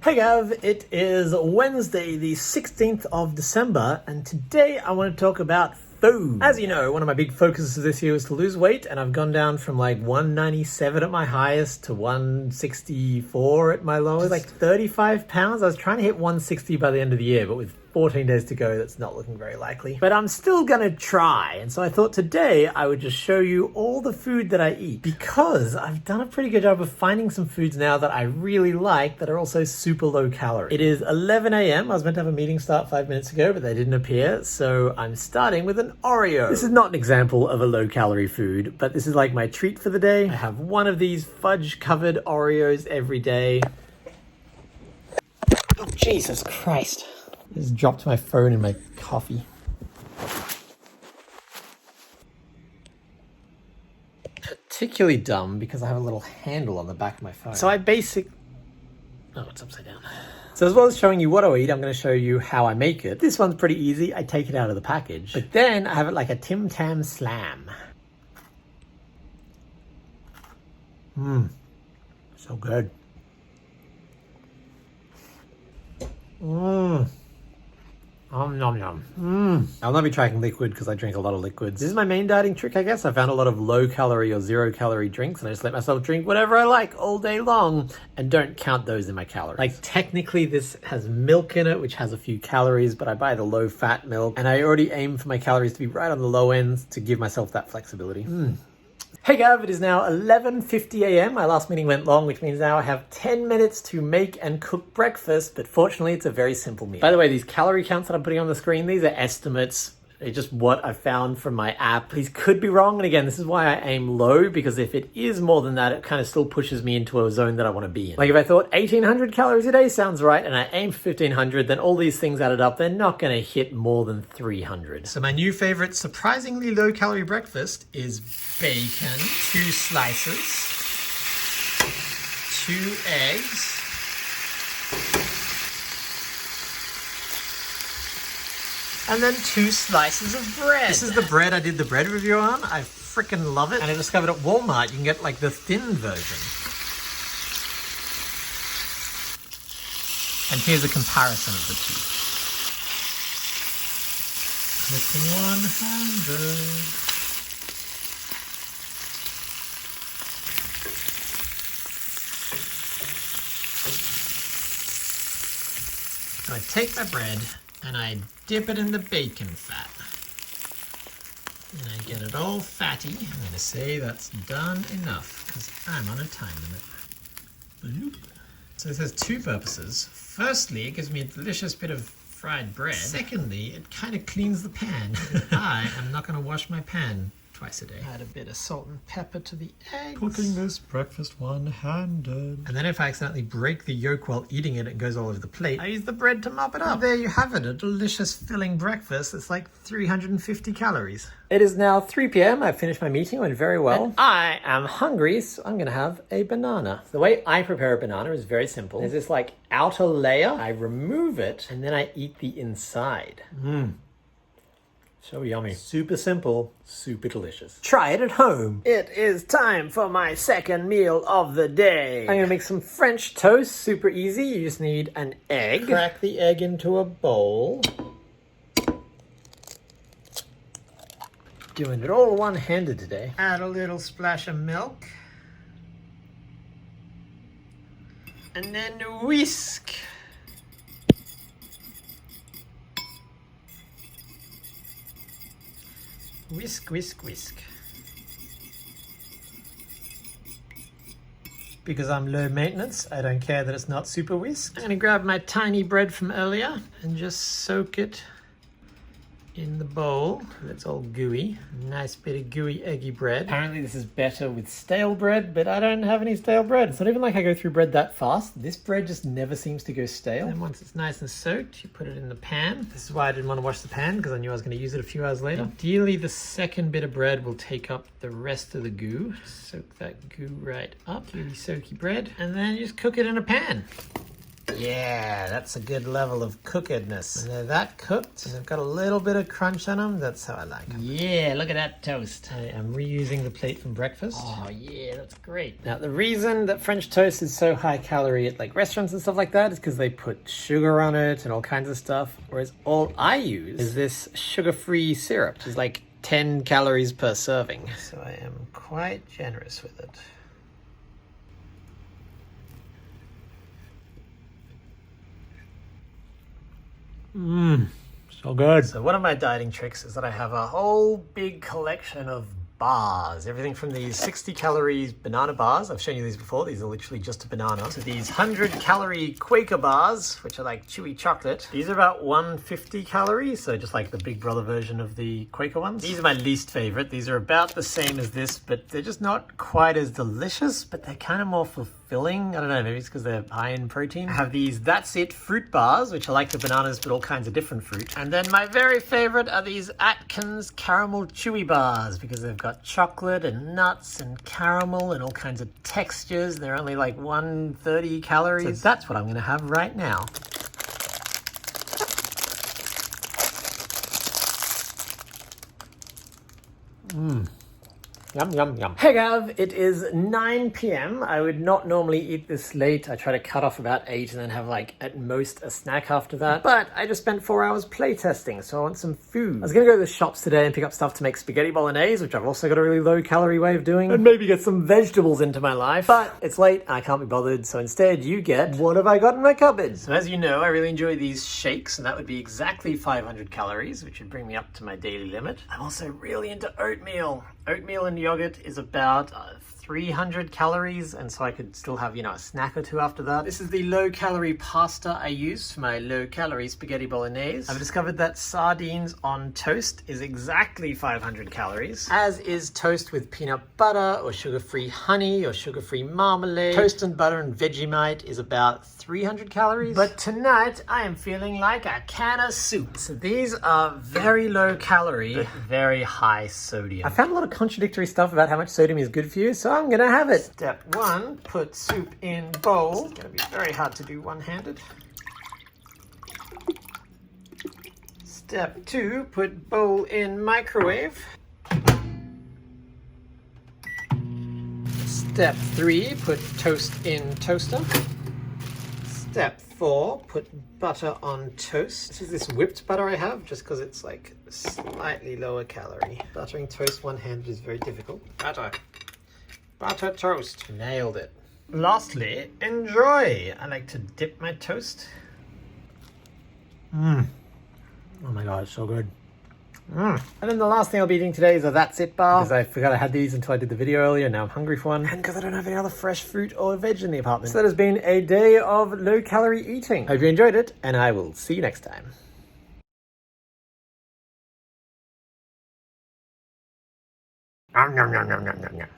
Hey Gav, it is Wednesday the 16th of December and today I want to talk about food. As you know, one of my big focuses this year was to lose weight and I've gone down from like 197 at my highest to 164 at my lowest. Like 35 pounds. I was trying to hit 160 by the end of the year, but with 14 days to go, that's not looking very likely. But I'm still gonna try. And so I thought today I would just show you all the food that I eat because I've done a pretty good job of finding some foods now that I really like that are also super low calorie. It is 11 a.m. I was meant to have a meeting start 5 minutes ago, but they didn't appear. So I'm starting with an Oreo. This is not an example of a low calorie food, but this is like my treat for the day. I have one of these fudge covered Oreos every day. Oh, Jesus Christ. I just dropped my phone in my coffee. Particularly dumb because I have a little handle on the back of my phone. So oh, it's upside down. So as well as showing you what I eat, I'm going to show you how I make it. This one's pretty easy. I take it out of the package. But then I have it like a Tim Tam Slam. So good. Nom nom. I'll not be tracking liquid because I drink a lot of liquids. This is my main dieting trick, I guess. I found a lot of low calorie or 0 calorie drinks and I just let myself drink whatever I like all day long and don't count those in my calories. Like technically this has milk in it, which has a few calories, but I buy the low fat milk and I already aim for my calories to be right on the low ends to give myself that flexibility. Hey Gav, it is now 11:50 a.m. My last meeting went long, which means now I have 10 minutes to make and cook breakfast, but fortunately it's a very simple meal. By the way, these calorie counts that I'm putting on the screen, these are estimates. They're just what I found from my app. These could be wrong, and again, this is why I aim low, because if it is more than that, it kind of still pushes me into a zone that I want to be in. Like if I thought 1,800 calories a day sounds right, and I aim for 1,500, then all these things added up, they're not going to hit more than 300. So my new favorite, surprisingly low calorie breakfast is bacon, 2 slices, 2 eggs, and then 2 slices of bread. This is the bread I did the bread review on. I freaking love it. And I discovered at Walmart you can get like the thin version. And here's a comparison of the two. Clicking 100. So I take my bread and I dip it in the bacon fat. And I get it all fatty. I'm going to say that's done enough because I'm on a time limit. So this has 2 purposes. Firstly, it gives me a delicious bit of fried bread. Secondly, it kind of cleans the pan. I am not going to wash my pan twice a day. Add a bit of salt and pepper to the eggs. Cooking this breakfast one-handed. And then if I accidentally break the yolk while eating it, it goes all over the plate. I use the bread to mop it up. And there you have it, a delicious filling breakfast. It's like 350 calories. It is now 3 p.m. I've finished my meeting, went very well. And I am hungry, so I'm gonna have a banana. The way I prepare a banana is very simple. There's this like outer layer. I remove it and then I eat the inside. So yummy. Super simple, super delicious. Try it at home. It is time for my second meal of the day. I'm gonna make some French toast, super easy. You just need an egg. Crack the egg into a bowl. Doing it all one-handed today. Add a little splash of milk. And then whisk. Whisk, whisk, whisk. Because I'm low maintenance, I don't care that it's not super whisked. I'm gonna grab my tiny bread from earlier and just soak it in the bowl. That's all gooey. Nice bit of gooey, eggy bread. Apparently this is better with stale bread, but I don't have any stale bread. It's not even like I go through bread that fast. This bread just never seems to go stale. And once it's nice and soaked, you put it in the pan. This is why I didn't want to wash the pan, because I knew I was going to use it a few hours later. Ideally, the second bit of bread will take up the rest of the goo. Soak that goo right up. Gooey, soaky bread. And then you just cook it in a pan. Yeah, that's a good level of cookedness. And they're that cooked, and they've got a little bit of crunch on them. That's how I like them. Yeah, look at that toast. I am reusing the plate from breakfast. Oh, yeah, that's great. Now, the reason that French toast is so high calorie at like restaurants and stuff like that is because they put sugar on it and all kinds of stuff. Whereas all I use is this sugar-free syrup, which is like 10 calories per serving. So I am quite generous with it. So good. So one of my dieting tricks is that I have a whole big collection of bars. Everything from these 60 calories banana bars. I've shown you these before. These are literally just a banana. To these 100 calorie Quaker bars, which are like chewy chocolate. These are about 150 calories. So just like the Big Brother version of the Quaker ones. These are my least favorite. These are about the same as this, but they're just not quite as delicious, but they're kind of more fulfilling. I don't know, maybe it's because they're high in protein. I have these That's It fruit bars, which are like the bananas, but all kinds of different fruit. And then my very favorite are these Atkins caramel chewy bars, because they've got chocolate and nuts and caramel and all kinds of textures. They're only like 130 calories. So that's what I'm gonna have right now. Yum, yum, yum. Hey Gav, it is 9 p.m. I would not normally eat this late. I try to cut off about 8 and then have like at most a snack after that. But I just spent 4 hours playtesting, so I want some food. I was gonna go to the shops today and pick up stuff to make spaghetti bolognese, which I've also got a really low calorie way of doing, and maybe get some vegetables into my life. But it's late, I can't be bothered, so instead you get, what have I got in my cupboard? So as you know, I really enjoy these shakes, and that would be exactly 500 calories, which would bring me up to my daily limit. I'm also really into oatmeal. Oatmeal and yogurt is about 300 calories, and so I could still have, you know, a snack or two after that. This is the low-calorie pasta I use for my low-calorie spaghetti bolognese. I've discovered that sardines on toast is exactly 500 calories, as is toast with peanut butter or sugar-free honey or sugar-free marmalade. Toast and butter and Vegemite is about 300 calories. But tonight, I am feeling like a can of soup. So these are very low calorie, but very high sodium. I found a lot of contradictory stuff about how much sodium is good for you, so I'm gonna have it. Step 1, put soup in bowl. It's gonna be very hard to do one-handed. Step 2, put bowl in microwave. Step 3, put toast in toaster. Step 4, put butter on toast. This is this whipped butter I have, just because it's like slightly lower calorie. Buttering toast one-handed is very difficult. Butter toast. Nailed it. Lastly, enjoy. I like to dip my toast. Oh my god, it's so good. And then the last thing I'll be eating today is a That's It bar, because I forgot I had these until I did the video earlier. Now I'm hungry for one, and because I don't have any other fresh fruit or veg in the apartment. So that has been a day of low-calorie eating. Hope you enjoyed it, and I will see you next time. Nom nom nom nom nom nom nom.